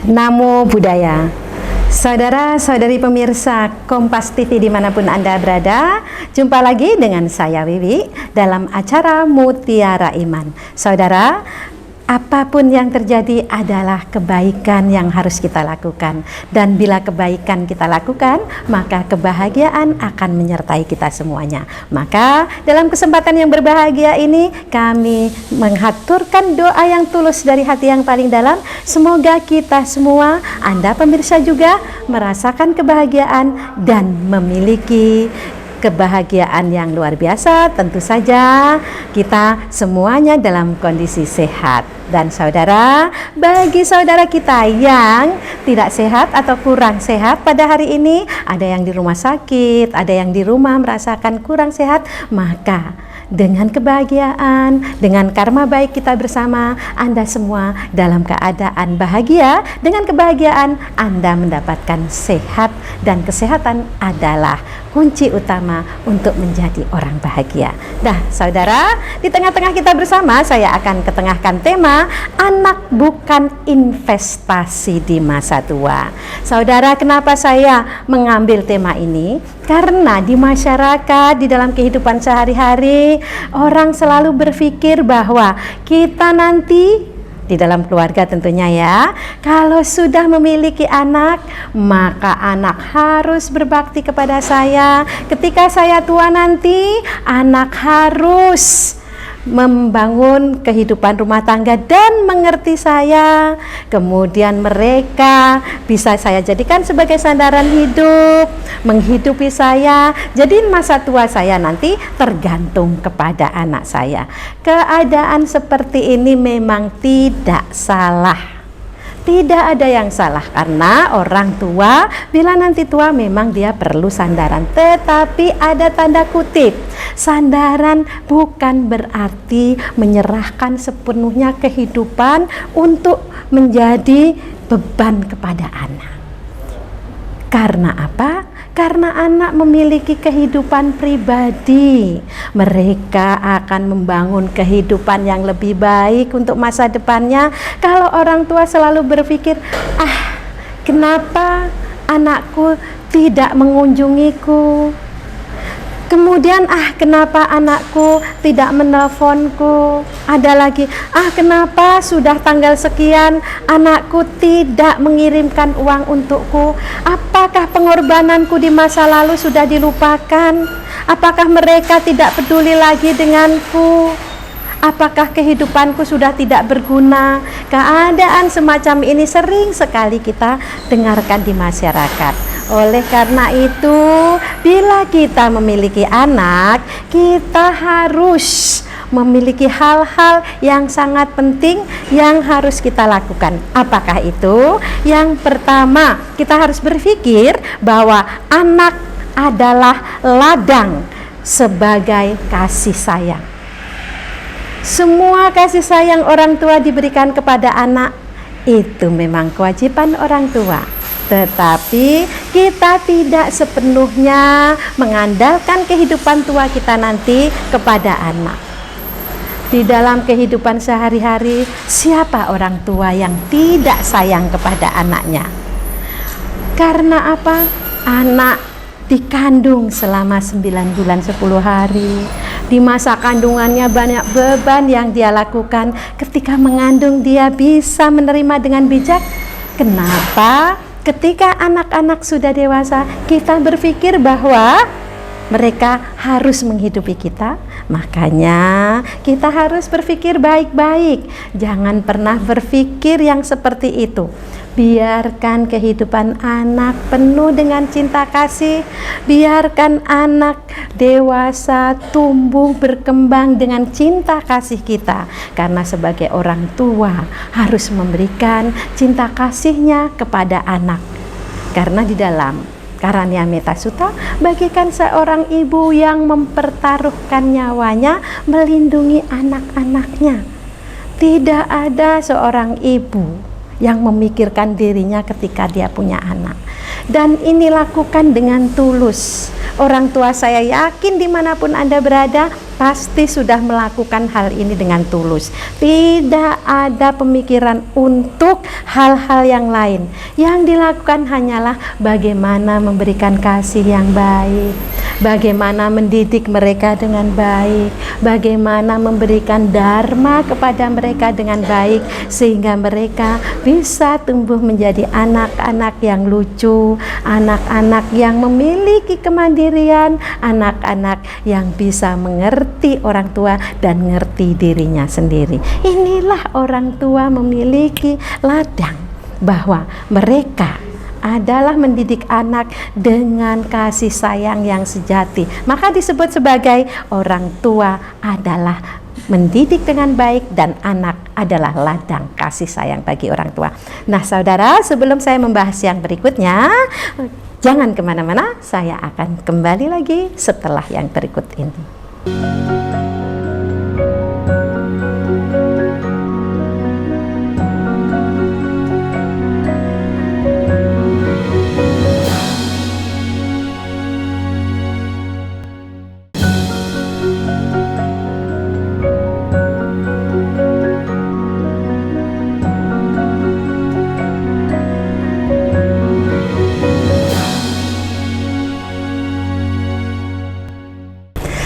Namo Buddhaya. Saudara-saudari pemirsa Kompas TV dimanapun Anda berada, jumpa lagi dengan saya Wiwi dalam acara Mutiara Iman. Saudara, apapun yang terjadi adalah kebaikan yang harus kita lakukan. Dan bila kebaikan kita lakukan, maka kebahagiaan akan menyertai kita semuanya. Maka dalam kesempatan yang berbahagia ini, kami menghaturkan doa yang tulus dari hati yang paling dalam. Semoga kita semua, Anda pemirsa juga, merasakan kebahagiaan dan memiliki kebahagiaan yang luar biasa. Tentu saja kita semuanya dalam kondisi sehat. Dan saudara, bagi saudara kita yang tidak sehat atau kurang sehat pada hari ini, ada yang di rumah sakit, ada yang di rumah merasakan kurang sehat, maka dengan kebahagiaan, dengan karma baik kita bersama, Anda semua dalam keadaan bahagia. Dengan kebahagiaan Anda mendapatkan sehat, dan kesehatan adalah kunci utama untuk menjadi orang bahagia. Nah, saudara, di tengah-tengah kita bersama, saya akan ketengahkan tema anak bukan investasi di masa tua. Saudara, kenapa saya mengambil tema ini? Karena di masyarakat, di dalam kehidupan sehari-hari, orang selalu berpikir bahwa kita nanti di dalam keluarga tentunya ya, kalau sudah memiliki anak, maka anak harus berbakti kepada saya. Ketika saya tua nanti, anak harus membangun kehidupan rumah tangga dan mengerti saya. Kemudian mereka bisa saya jadikan sebagai sandaran hidup, menghidupi saya. Jadi masa tua saya nanti tergantung kepada anak saya. Keadaan seperti ini memang tidak salah. Tidak ada yang salah, karena orang tua bila nanti tua memang dia perlu sandaran. Tetapi ada tanda kutip, sandaran bukan berarti menyerahkan sepenuhnya kehidupan untuk menjadi beban kepada anak. Karena apa? Karena anak memiliki kehidupan pribadi. Mereka akan membangun kehidupan yang lebih baik untuk masa depannya. Kalau orang tua selalu berpikir, kenapa anakku tidak mengunjungiku? Kemudian, kenapa anakku tidak menelponku? Ada lagi, kenapa sudah tanggal sekian anakku tidak mengirimkan uang untukku? Apakah pengorbananku di masa lalu sudah dilupakan? Apakah mereka tidak peduli lagi denganku? Apakah kehidupanku sudah tidak berguna? Keadaan semacam ini sering sekali kita dengarkan di masyarakat. Oleh karena itu, bila kita memiliki anak, kita harus memiliki hal-hal yang sangat penting yang harus kita lakukan. Apakah itu? Yang pertama, kita harus berpikir bahwa anak adalah ladang sebagai kasih sayang. Semua kasih sayang orang tua diberikan kepada anak, itu memang kewajiban orang tua. Tetapi kita tidak sepenuhnya mengandalkan kehidupan tua kita nanti kepada anak. Di dalam kehidupan sehari-hari, siapa orang tua yang tidak sayang kepada anaknya? Karena apa? Anak dikandung selama 9 bulan 10 hari. Di masa kandungannya banyak beban yang dia lakukan. Ketika mengandung dia bisa menerima dengan bijak. Kenapa? Ketika anak-anak sudah dewasa, kita berpikir bahwa mereka harus menghidupi kita. Makanya kita harus berpikir baik-baik. Jangan pernah berpikir yang seperti itu. Biarkan kehidupan anak penuh dengan cinta kasih. Biarkan anak dewasa tumbuh berkembang dengan cinta kasih kita. Karena sebagai orang tua harus memberikan cinta kasihnya kepada anak. Karena di dalam Karanyameta Sutta, bagikan seorang ibu yang mempertaruhkan nyawanya melindungi anak-anaknya. Tidak ada seorang ibu yang memikirkan dirinya ketika dia punya anak. Dan ini lakukan dengan tulus, Orang tua saya yakin dimanapun Anda berada, pasti sudah melakukan hal ini dengan tulus. Tidak ada pemikiran untuk hal-hal yang lain. Yang dilakukan hanyalah bagaimana memberikan kasih yang baik, bagaimana mendidik mereka dengan baik, bagaimana memberikan dharma kepada mereka dengan baik, sehingga mereka bisa tumbuh menjadi anak-anak yang lucu, anak-anak yang memiliki kemandirian, anak-anak yang bisa mengerti orang tua dan mengerti dirinya sendiri. Inilah orang tua memiliki ladang, bahwa mereka adalah mendidik anak dengan kasih sayang yang sejati. Maka disebut sebagai orang tua adalah mendidik dengan baik, dan anak adalah ladang kasih sayang bagi orang tua. Nah saudara, sebelum saya membahas yang berikutnya, jangan kemana-mana, saya akan kembali lagi setelah yang berikut ini.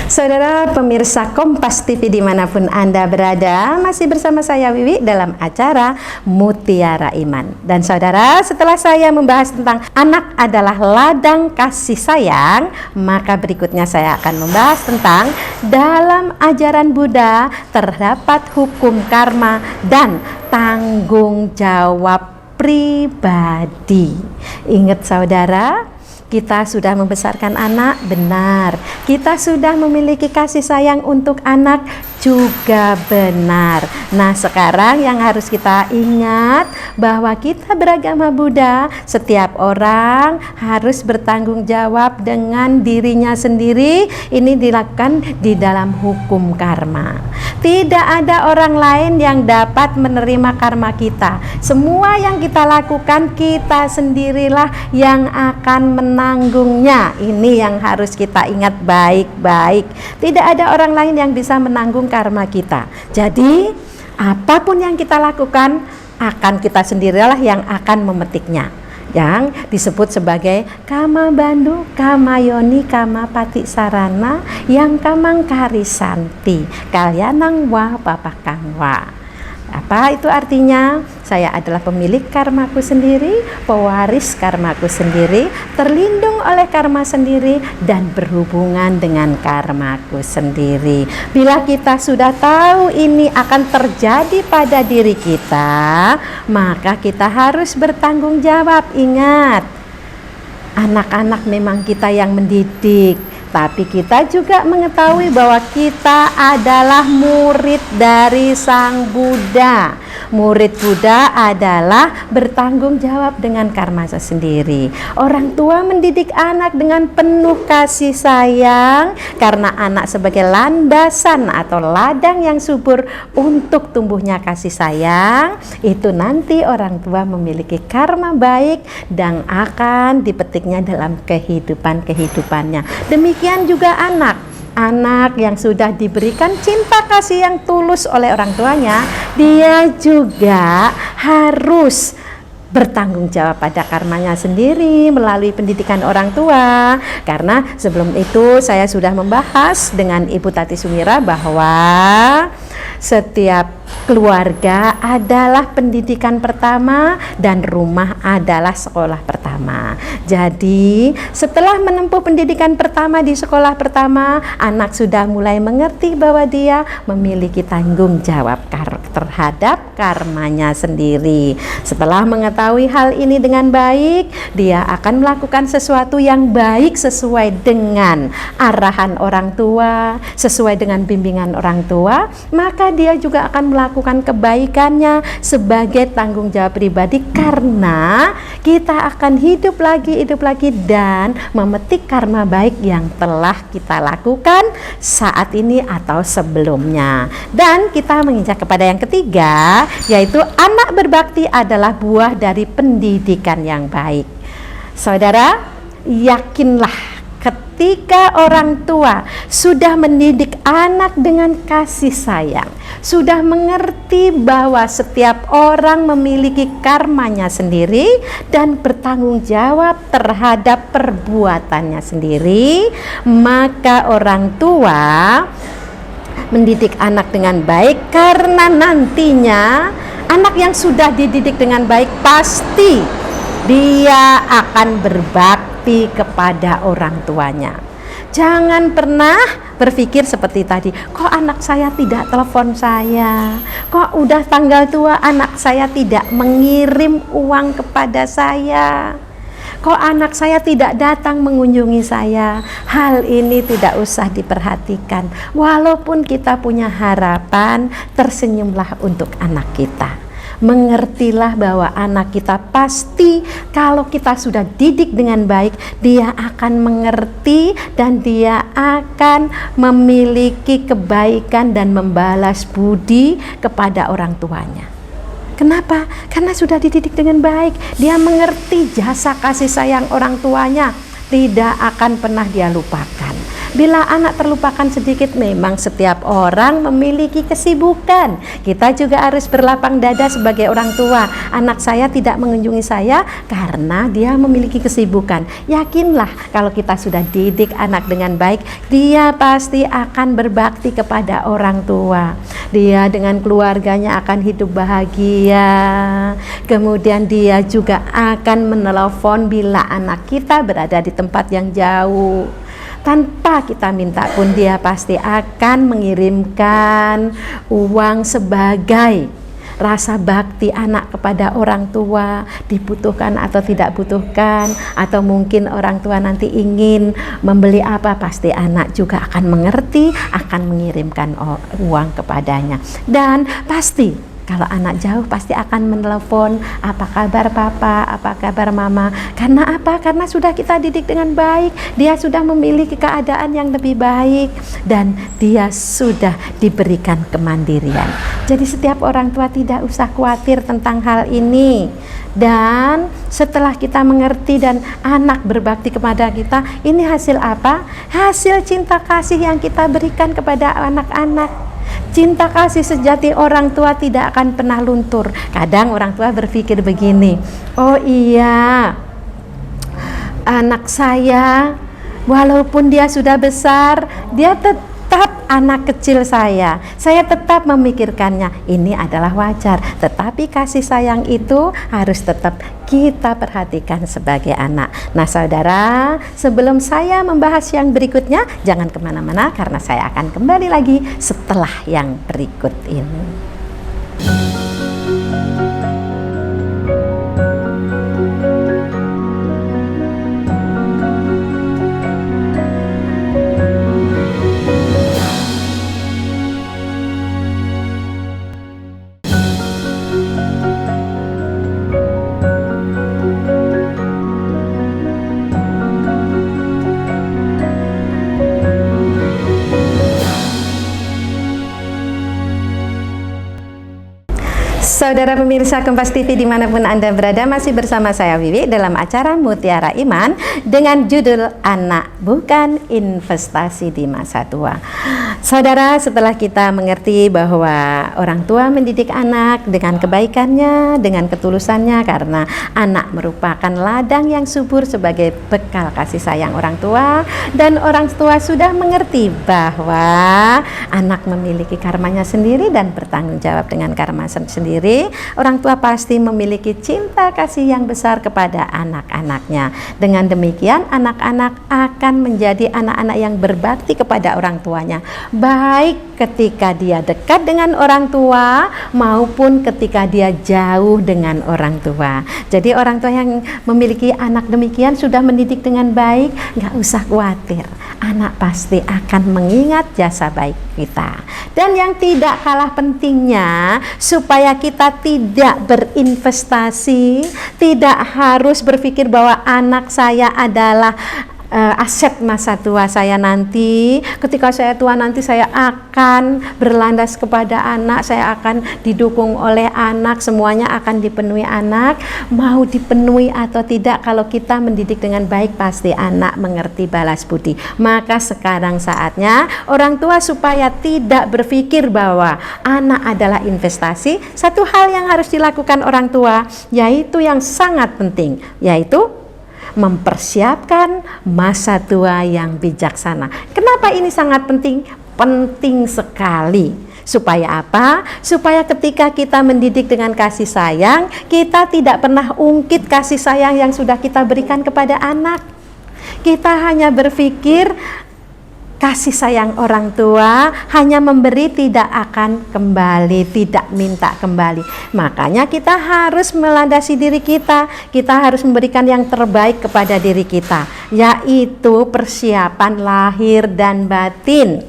Saudara pemirsa Kompas TV dimanapun Anda berada, masih bersama saya Wiwi dalam acara Mutiara Iman. Dan saudara, setelah saya membahas tentang anak adalah ladang kasih sayang, maka berikutnya saya akan membahas tentang dalam ajaran Buddha terdapat hukum karma dan tanggung jawab pribadi. Ingat saudara, kita sudah membesarkan anak, benar. Kita sudah memiliki kasih sayang untuk anak, juga benar. Nah sekarang yang harus kita ingat bahwa kita beragama Buddha, setiap orang harus bertanggung jawab dengan dirinya sendiri. Ini dilakukan di dalam hukum karma. Tidak ada orang lain yang dapat menerima karma kita. Semua yang kita lakukan, kita sendirilah yang akan menanggungnya. Ini yang harus kita ingat baik-baik. Tidak ada orang lain yang bisa menanggung karma kita. Jadi apapun yang kita lakukan, akan kita sendirilah yang akan memetiknya, yang disebut sebagai kama bandu, kama yoni, kama pati sarana, yang kamang karisanti, kalyanang wa papakang wa. Apa itu artinya? Saya adalah pemilik karmaku sendiri, pewaris karmaku sendiri, terlindung oleh karma sendiri, dan berhubungan dengan karmaku sendiri. Bila kita sudah tahu ini akan terjadi pada diri kita, maka kita harus bertanggung jawab. Ingat, anak-anak memang kita yang mendidik, tapi kita juga mengetahui bahwa kita adalah murid dari Sang Buddha. Murid Buddha adalah bertanggung jawab dengan karma sendiri. Orang tua mendidik anak dengan penuh kasih sayang, karena anak sebagai landasan atau ladang yang subur untuk tumbuhnya kasih sayang. Itu nanti orang tua memiliki karma baik dan akan dipetiknya dalam kehidupannya. Demikian juga anak yang sudah diberikan cinta kasih yang tulus oleh orang tuanya, dia juga harus bertanggung jawab pada karmanya sendiri melalui pendidikan orang tua. Karena sebelum itu saya sudah membahas dengan Ibu Tati Sumira bahwa setiap keluarga adalah pendidikan pertama dan rumah adalah sekolah pertama. Jadi setelah menempuh pendidikan pertama di sekolah pertama, anak sudah mulai mengerti bahwa dia memiliki tanggung jawab terhadap karmanya sendiri. Setelah mengetahui hal ini dengan baik, dia akan melakukan sesuatu yang baik sesuai dengan arahan orang tua, sesuai dengan bimbingan orang tua, maka dia juga akan melakukan kebaikannya sebagai tanggung jawab pribadi, karena kita akan hidup lagi dan memetik karma baik yang telah kita lakukan saat ini atau sebelumnya. Dan kita menginjak kepada yang ketiga, yaitu anak berbakti adalah buah dari pendidikan yang baik. Saudara, yakinlah ketika orang tua sudah mendidik anak dengan kasih sayang, sudah mengerti bahwa setiap orang memiliki karmanya sendiri dan bertanggung jawab terhadap perbuatannya sendiri, maka orang tua mendidik anak dengan baik, karena nantinya anak yang sudah dididik dengan baik pasti dia akan berbakti kepada orang tuanya. Jangan pernah berpikir seperti tadi, kok anak saya tidak telepon saya, kok udah tanggal tua anak saya tidak mengirim uang kepada saya, kok anak saya tidak datang mengunjungi saya. Hal ini tidak usah diperhatikan. Walaupun kita punya harapan, tersenyumlah untuk anak kita. Mengertilah bahwa anak kita pasti kalau kita sudah didik dengan baik, dia akan mengerti dan dia akan memiliki kebaikan dan membalas budi kepada orang tuanya. Kenapa? Karena sudah dididik dengan baik. Dia mengerti jasa kasih sayang orang tuanya, tidak akan pernah dia lupakan. Bila anak terlupakan sedikit, memang setiap orang memiliki kesibukan. Kita juga harus berlapang dada sebagai orang tua. Anak saya tidak mengunjungi saya karena dia memiliki kesibukan. Yakinlah kalau kita sudah didik anak dengan baik, dia pasti akan berbakti kepada orang tua. Dia dengan keluarganya akan hidup bahagia. Kemudian dia juga akan menelpon bila anak kita berada di tempat yang jauh. Tanpa kita minta pun dia pasti akan mengirimkan uang sebagai rasa bakti anak kepada orang tua, dibutuhkan atau tidak butuhkan, atau mungkin orang tua nanti ingin membeli apa, pasti anak juga akan mengerti, akan mengirimkan uang kepadanya. Dan pasti kalau anak jauh pasti akan menelepon, apa kabar papa, apa kabar mama. Karena apa? Karena sudah kita didik dengan baik, dia sudah memiliki keadaan yang lebih baik dan dia sudah diberikan kemandirian. Jadi setiap orang tua tidak usah khawatir tentang hal ini. Dan setelah kita mengerti dan anak berbakti kepada kita, ini hasil apa? Hasil cinta kasih yang kita berikan kepada anak-anak. Cinta kasih sejati orang tua tidak akan pernah luntur. Kadang orang tua berpikir begini, oh iya, anak saya walaupun dia sudah besar, dia tetap anak kecil saya tetap memikirkannya. Ini adalah wajar, tetapi kasih sayang itu harus tetap kita perhatikan sebagai anak. Nah saudara, sebelum saya membahas yang berikutnya, jangan kemana-mana karena saya akan kembali lagi setelah yang berikut ini. Saudara pemirsa Kompas TV dimanapun Anda berada, masih bersama saya Wiwi dalam acara Mutiara Iman dengan judul Anak Bukan Investasi di Masa Tua. Saudara, setelah kita mengerti bahwa orang tua mendidik anak dengan kebaikannya, dengan ketulusannya, karena anak merupakan ladang yang subur sebagai bekal kasih sayang orang tua, dan orang tua sudah mengerti bahwa anak memiliki karmanya sendiri dan bertanggung jawab dengan karma sendiri, orang tua pasti memiliki cinta kasih yang besar kepada anak-anaknya. Dengan demikian anak-anak akan menjadi anak-anak yang berbakti kepada orang tuanya, baik ketika dia dekat dengan orang tua maupun ketika dia jauh dengan orang tua. Jadi orang tua yang memiliki anak demikian sudah mendidik dengan baik, nggak usah khawatir, anak pasti akan mengingat jasa baik kita. Dan yang tidak kalah pentingnya, supaya kita tidak berinvestasi, tidak harus berpikir bahwa anak saya adalah aset masa tua saya nanti. Ketika saya tua nanti saya akan berlandas kepada anak, saya akan didukung oleh anak, semuanya akan dipenuhi anak. Mau dipenuhi atau tidak, kalau kita mendidik dengan baik pasti anak mengerti balas budi. Maka sekarang saatnya orang tua supaya tidak berpikir bahwa anak adalah investasi. Satu hal yang harus dilakukan orang tua yaitu yang sangat penting, yaitu mempersiapkan masa tua yang bijaksana. Kenapa ini sangat penting? Penting sekali. Supaya apa? Supaya ketika kita mendidik dengan kasih sayang, kita tidak pernah ungkit kasih sayang yang sudah kita berikan kepada anak. Kita hanya berpikir kasih sayang orang tua hanya memberi, tidak akan kembali, tidak minta kembali. Makanya kita harus melandasi diri kita. Kita harus memberikan yang terbaik kepada diri kita, yaitu persiapan lahir dan batin.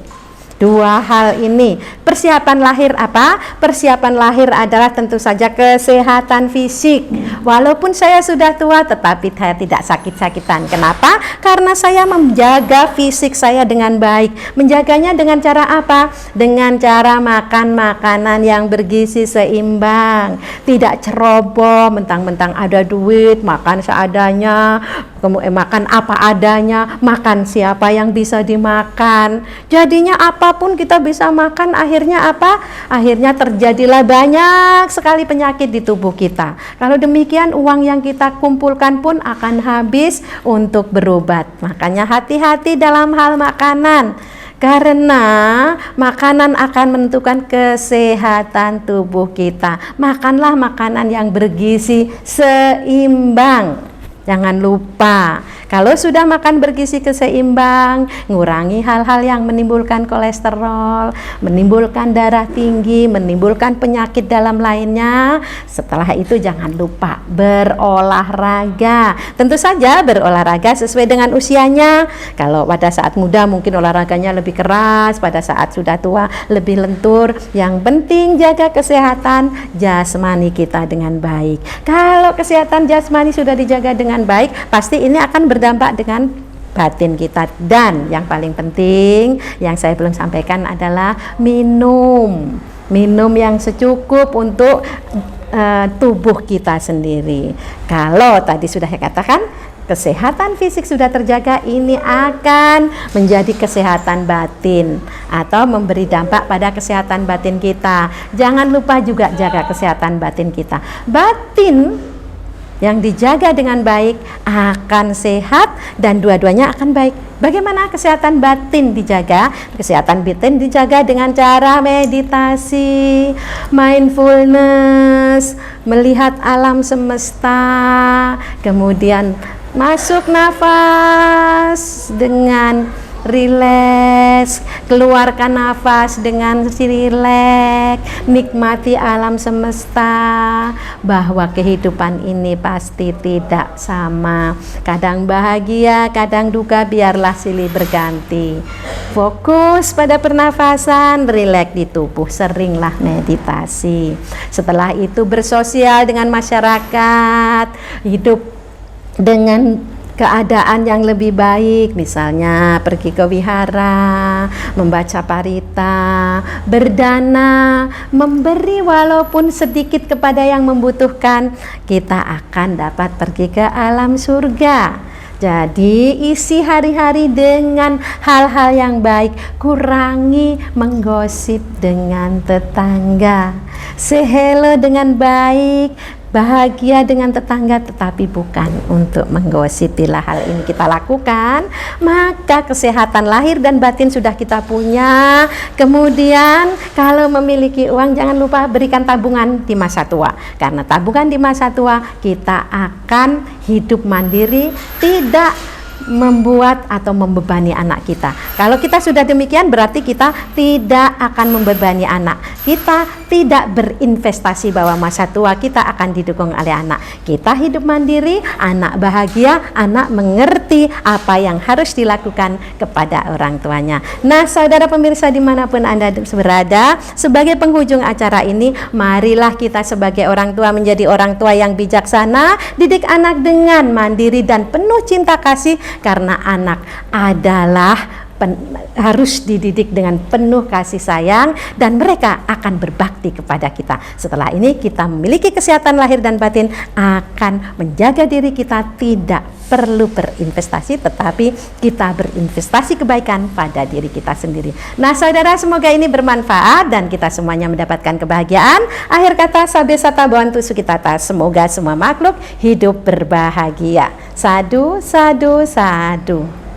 Dua hal ini. Persiapan lahir apa? Persiapan lahir adalah tentu saja kesehatan fisik. Walaupun saya sudah tua tetapi saya tidak sakit-sakitan. Kenapa? Karena saya menjaga fisik saya dengan baik. Menjaganya dengan cara apa? Dengan cara makan makanan yang bergizi seimbang. Tidak ceroboh, mentang-mentang ada duit makan seadanya, makan apa adanya, makan siapa yang bisa dimakan. Jadinya apapun kita bisa makan, akhirnya apa? Akhirnya terjadilah banyak sekali penyakit di tubuh kita. Kalau demikian uang yang kita kumpulkan pun akan habis untuk berobat. Makanya hati-hati dalam hal makanan, karena makanan akan menentukan kesehatan tubuh kita. Makanlah makanan yang bergizi seimbang. Jangan lupa, kalau sudah makan bergizi keseimbang, ngurangi hal-hal yang menimbulkan kolesterol, menimbulkan darah tinggi, menimbulkan penyakit dalam lainnya. Setelah itu jangan lupa berolahraga. Tentu saja berolahraga sesuai dengan usianya. Kalau pada saat muda mungkin olahraganya lebih keras, pada saat sudah tua lebih lentur. Yang penting jaga kesehatan jasmani kita dengan baik. Kalau kesehatan jasmani sudah dijaga dengan baik, pasti ini akan berdampak dengan batin kita. Dan yang paling penting yang saya belum sampaikan adalah minum yang secukup untuk tubuh kita sendiri. Kalau tadi sudah saya katakan kesehatan fisik sudah terjaga, ini akan menjadi kesehatan batin atau memberi dampak pada kesehatan batin kita. Jangan lupa juga jaga kesehatan batin kita. Batin yang dijaga dengan baik akan sehat dan dua-duanya akan baik. Bagaimana kesehatan batin dijaga? Kesehatan batin dijaga dengan cara meditasi, mindfulness, melihat alam semesta, kemudian masuk nafas dengan rileks, keluarkan nafas dengan rileks, nikmati alam semesta, bahwa kehidupan ini pasti tidak sama, kadang bahagia, kadang duka, biarlah silih berganti. Fokus pada pernafasan, rileks di tubuh, seringlah meditasi. Setelah itu bersosial dengan masyarakat, hidup dengan keadaan yang lebih baik, misalnya pergi ke wihara, membaca parita, berdana, memberi walaupun sedikit kepada yang membutuhkan, kita akan dapat pergi ke alam surga. Jadi isi hari-hari dengan hal-hal yang baik, kurangi menggosip dengan tetangga, say hello dengan baik, bahagia dengan tetangga, tetapi bukan untuk menggosip. Bila hal ini kita lakukan, maka kesehatan lahir dan batin sudah kita punya. Kemudian kalau memiliki uang, jangan lupa berikan tabungan di masa tua, karena tabungan di masa tua kita akan hidup mandiri, tidak membuat atau membebani anak kita. Kalau kita sudah demikian, berarti kita tidak akan membebani anak. Kita tidak berinvestasi bahwa masa tua kita akan didukung oleh anak. Kita hidup mandiri, anak bahagia, anak mengerti apa yang harus dilakukan kepada orang tuanya. Nah, saudara pemirsa dimanapun Anda berada, sebagai penghujung acara ini, marilah kita sebagai orang tua menjadi orang tua yang bijaksana, didik anak dengan mandiri dan penuh cinta kasih, karena anak adalah harus dididik dengan penuh kasih sayang dan mereka akan berbakti kepada kita. Setelah ini kita memiliki kesehatan lahir dan batin, akan menjaga diri kita, tidak perlu berinvestasi tetapi kita berinvestasi kebaikan pada diri kita sendiri. Nah saudara, semoga ini bermanfaat dan kita semuanya mendapatkan kebahagiaan. Akhir kata, sabe sata bantu sukitata, semoga semua makhluk hidup berbahagia. Sadu, sadu, sadu.